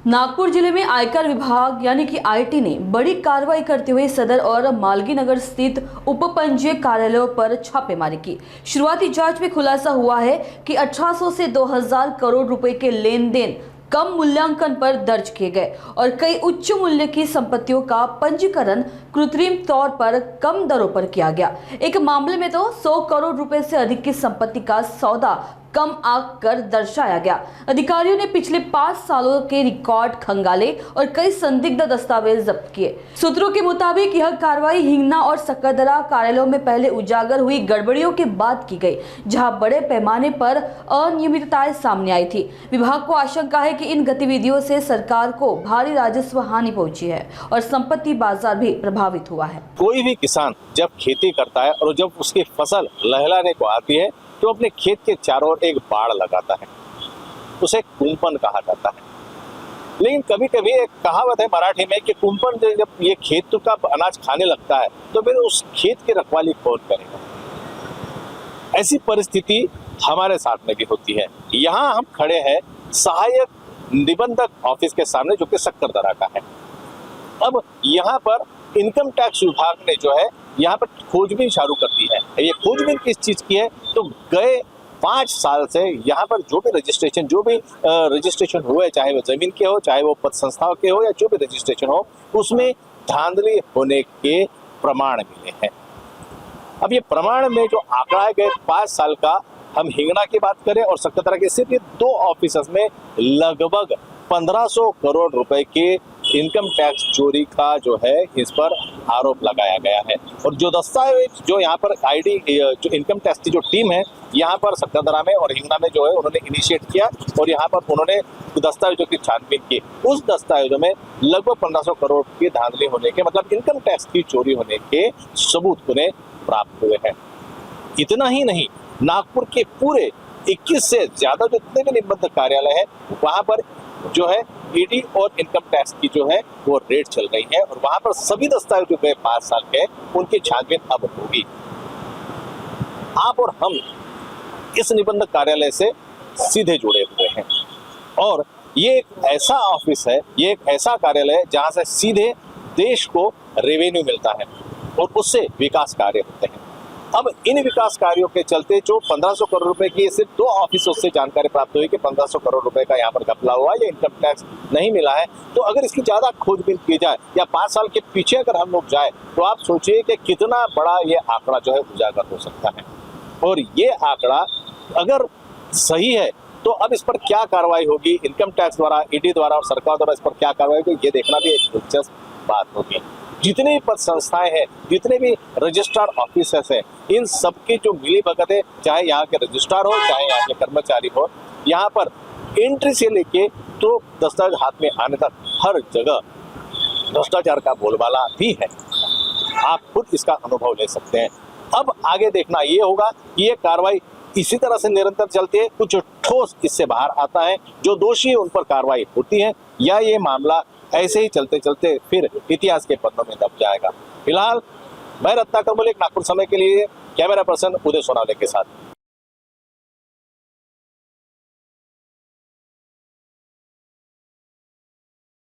नागपुर जिले में आयकर विभाग यानी कि आईटी ने बड़ी कार्रवाई करते हुए सदर और मालगी नगर स्थित उपपंजीयक कार्यालयों पर छापेमारी की। शुरुआती जांच में खुलासा हुआ है कि 1800 से 2000 करोड़ रुपए के लेन देन कम मूल्यांकन पर दर्ज किए गए और कई उच्च मूल्य की संपत्तियों का पंजीकरण कृत्रिम तौर पर कम दरों पर किया गया। एक मामले में तो 100 करोड़ रुपए से अधिक की संपत्ति का सौदा कम आंक कर दर्शाया गया। अधिकारियों ने पिछले 5 सालों के रिकॉर्ड खंगाले और कई संदिग्ध दस्तावेज जब्त किए। सूत्रों के मुताबिक यह कार्रवाई हिंगना और सकरदरा कार्यालयों में पहले उजागर हुई गड़बड़ियों के बाद की गई, जहां बड़े पैमाने पर अनियमितताएं सामने आई थी। विभाग को आशंका है कि इन गतिविधियों से सरकार को भारी राजस्व हानि पहुंची है और संपत्ति बाजार भी प्रभावित हुआ है। कोई भी किसान जब खेती करता है और जब उसकी फसल लहलाने को आती है तो अपने खेत के चारों ओर एक बाड़ लगाता है, उसे कुंपन कहा जाता है। लेकिन कभी कभी एक कहावत है मराठी में कि कुंपन जब ये खेत का अनाज खाने लगता है तो फिर उस खेत की रखवाली कौन करेगा। ऐसी परिस्थिति हमारे साथ में भी होती है। यहाँ हम खड़े हैं सहायक निबंधक ऑफिस के सामने, जो कि सकरदरा का है। अब यहाँ पर इनकम टैक्स विभाग ने जो है यहाँ पर खोजबीन शुरू कर दी है। ये खोजबीन किस चीज की है, तो गए 5 साल से यहाँ पर जो भी रजिस्ट्रेशन हुए, चाहे वो जमीन के हो, चाहे वो पद संस्थाओं के हो, या जो भी रजिस्ट्रेशन हो, उसमें धांधली होने के प्रमाण मिले हैं। अब ये प्रमाण में जो आंकड़ा है गए 5 साल का, हम हिंगना की बात करें और सकरदरा के सिर्फ ये 2 ऑफिसर्स में लगभग 1500 करोड़ रुपए के इनकम टैक्स चोरी का जो है इस पर आरोप लगाया गया है। और जो दस्तावेज जो यहाँ पर आईडी जो इनकम टैक्स की जो टीम है यहाँ पर सकरदरा में और हिंगना में जो है उन्होंने इनिशिएट किया और यहाँ पर उन्होंने दस्तावेजों की छानबीन की। उस दस्तावेजों में लगभग 1500 करोड़ की धांधली होने के, मतलब इनकम टैक्स की चोरी होने के सबूत उन्हें प्राप्त हुए हैं। इतना ही नहीं, नागपुर के पूरे 21 से ज्यादा जो जितने भी निबंधक कार्यालय है वहां पर जो है ईडी और इनकम टैक्स की जो है वो रेड चल रही है और वहां पर सभी दस्तावेज जो गए 5 साल के उनकी छानबीन अब होगी। आप और हम इस निबंधक कार्यालय से सीधे जुड़े हुए हैं और ये एक ऐसा ऑफिस है, ये एक ऐसा कार्यालय है जहां से सीधे देश को रेवेन्यू मिलता है और उससे विकास कार्य होते हैं। अब इन विकास कार्यों के चलते जो 1500 करोड़ रुपए की सिर्फ 2 ऑफिसों से जानकारी प्राप्त हुई कि 1500 करोड़ रुपए का यहाँ पर घपला हुआ है या इनकम टैक्स नहीं मिला है, तो अगर इसकी ज्यादा खोजबीन की जाए या 5 साल के पीछे अगर हम लोग जाए तो आप सोचिए कि कितना बड़ा ये आंकड़ा जो है उजागर हो सकता है। और ये आंकड़ा अगर सही है तो अब इस पर क्या कार्रवाई होगी इनकम टैक्स द्वारा, ईडी द्वारा और सरकार द्वारा, इस पर क्या कार्रवाई होगी ये देखना भी एक दिलचस्प बात होगी। जितने भी पद संस्थाएं हैं, जितने भी रजिस्ट्रार ऑफिसर्स हैं, इन सबकी जो मिली भगत है, चाहे यहाँ के रजिस्ट्रार हो, चाहे यहाँ के कर्मचारी हो, यहाँ पर एंट्री से लेके तो दस्तावेज हाथ में आने तक हर जगह भ्रष्टाचार का बोलबाला भी है। आप खुद इसका अनुभव ले सकते हैं। अब आगे देखना ये होगा कि ये कार्रवाई इसी तरह से निरंतर चलती है, कुछ ठोस इससे बाहर आता है, जो दोषी है उन पर कार्रवाई होती है, या ये मामला ऐसे ही चलते चलते फिर इतिहास के पन्नों में दब जाएगा। फिलहाल मैं रत्नाकर मलिक, नागपुर समय के लिए कैमरा पर्सन उदय सोनावले के साथ।